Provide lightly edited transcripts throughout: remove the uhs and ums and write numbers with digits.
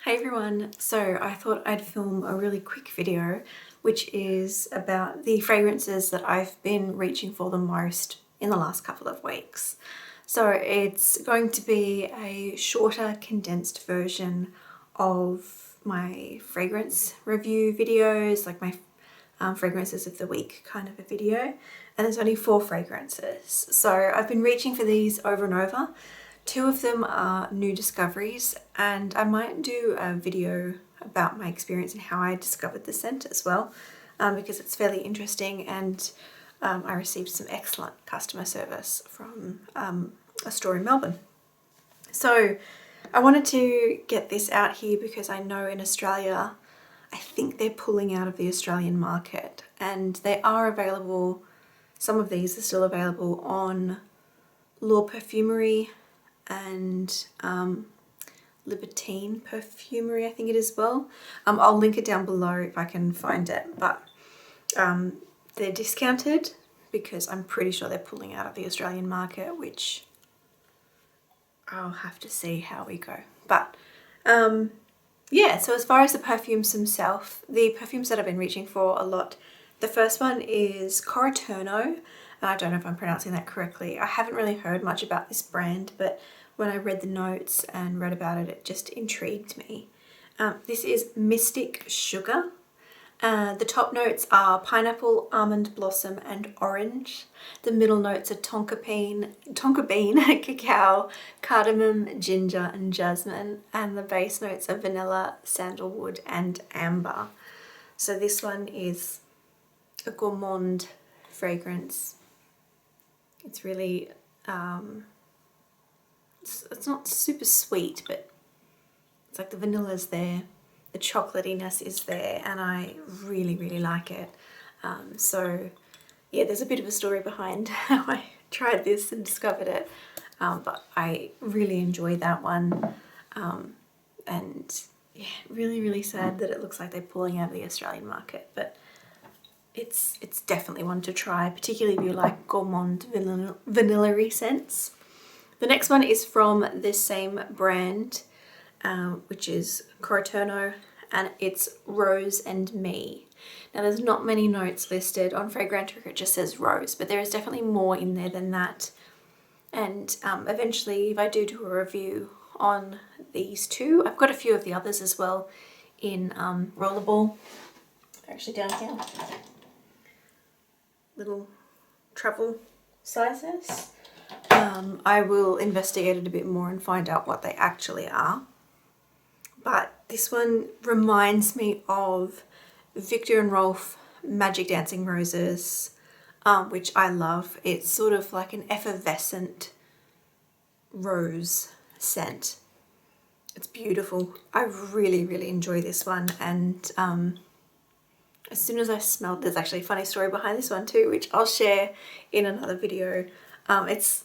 Hey everyone, so I thought I'd film a really quick video which is about the fragrances that I've been reaching for the most in the last couple of weeks. So it's going to be a shorter condensed version of my fragrance review videos, like my fragrances of the week kind of a video, and there's only 4 fragrances. So I've been reaching for these over and over. 2 of them are new discoveries, and I might do a video about my experience and how I discovered the scent as well, because it's fairly interesting, and I received some excellent customer service from a store in Melbourne. So I wanted to get this out here because I know in Australia, I think they're pulling out of the Australian market, and they are available, some of these are still available on Lore Perfumery and Libertine Perfumery, I think it is as well. I'll link it down below if I can find it, but they're discounted because I'm pretty sure they're pulling out of the Australian market, which I'll have to see how we go. But yeah, so as far as the perfumes themselves, the perfumes that I've been reaching for a lot, the first one is Coreterno. I don't know if I'm pronouncing that correctly. I haven't really heard much about this brand, but when I read the notes and read about it, it just intrigued me. This is Mystic Sugar. The top notes are pineapple, almond blossom, and orange. The middle notes are tonka bean, cacao, cardamom, ginger, and jasmine. And the base notes are vanilla, sandalwood, and amber. So this one is a gourmand fragrance. It's really, it's not super sweet, but it's like the vanilla's there, the chocolatiness is there, and I really, really like it. So yeah, there's a bit of a story behind how I tried this and discovered it, but I really enjoy that one. And yeah, really, really sad that it looks like they're pulling out of the Australian market, but it's definitely one to try, particularly if you like gourmand vanilla-y scents. The next one is from this same brand, which is Coreterno, and it's Rose and Me. Now there's not many notes listed on Fragrantica, it just says rose, but there is definitely more in there than that. And eventually, if I do a review on these 2, I've got a few of the others as well in Rollerball. They're actually down here. Little travel sizes. I will investigate it a bit more and find out what they actually are. But this one reminds me of Viktor and Rolf Magic Dancing Roses, which I love. It's sort of like an effervescent rose scent. It's beautiful. I really, really enjoy this one, and as soon as I smelled, there's actually a funny story behind this one too, which I'll share in another video. It's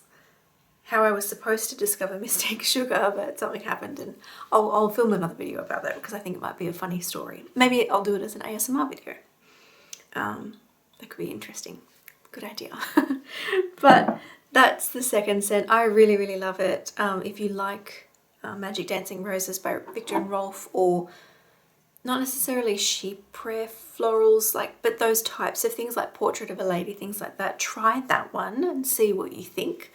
how I was supposed to discover Mystic Sugar, but something happened, and I'll film another video about that because I think it might be a funny story. Maybe I'll do it as an ASMR video. That could be interesting. Good idea. But that's the second scent. I really, really love it. If you like Magic Dancing Roses by Viktor and Rolf, or not necessarily chypre florals, but those types of things like Portrait of a Lady, things like that, try that one and see what you think.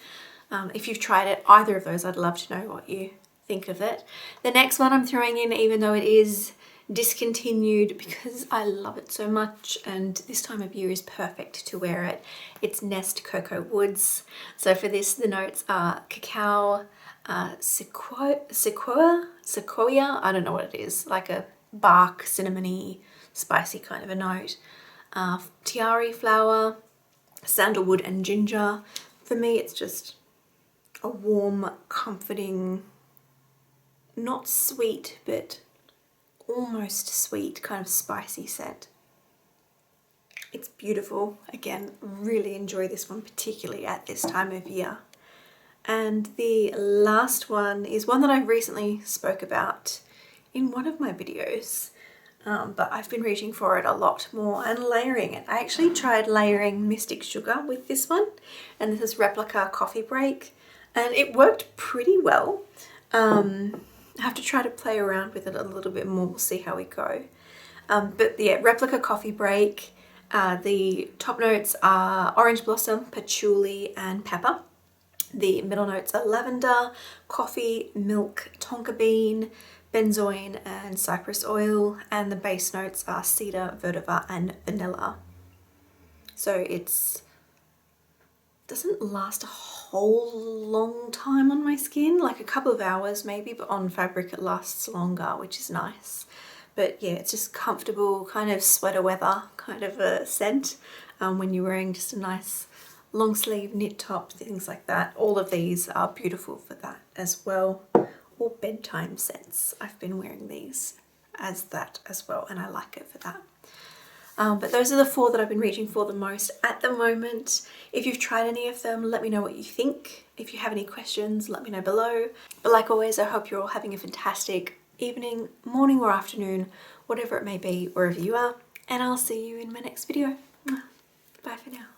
If you've tried it, either of those, I'd love to know what you think of it. The next one I'm throwing in, even though it is discontinued, because I love it so much and this time of year is perfect to wear it. It's Nest Cocoa Woods. So for this, the notes are cacao, sequoia, I don't know what it is, like a bark, cinnamony, spicy kind of a note. Tiare flower, sandalwood, and ginger. For me, it's just a warm, comforting, not sweet, but almost sweet, kind of spicy scent. It's beautiful. Again, really enjoy this one, particularly at this time of year. And the last one is one that I recently spoke about in one of my videos, but I've been reaching for it a lot more and layering it. I actually tried layering Mystic Sugar with this one, and this is Replica Coffee Break, and it worked pretty well. I have to try to play around with it a little bit more. We'll see how we go. But yeah, Replica Coffee Break. The top notes are orange blossom, patchouli and pepper. The middle notes are lavender, coffee, milk, tonka bean, benzoin and cypress oil, and the base notes are cedar, vetiver and vanilla. So it doesn't last a whole long time on my skin, like a couple of hours maybe, but on fabric it lasts longer, which is nice. But yeah, it's just comfortable, kind of sweater weather kind of a scent when you're wearing just a nice long sleeve knit top, things like that. All of these are beautiful for that as well. Or bedtime scents. I've been wearing these as that as well, and I like it for that. But those are the 4 that I've been reaching for the most at the moment. If you've tried any of them, let me know what you think. If you have any questions, let me know below. But like always, I hope you're all having a fantastic evening, morning or afternoon, whatever it may be, wherever you are. And I'll see you in my next video. Bye for now.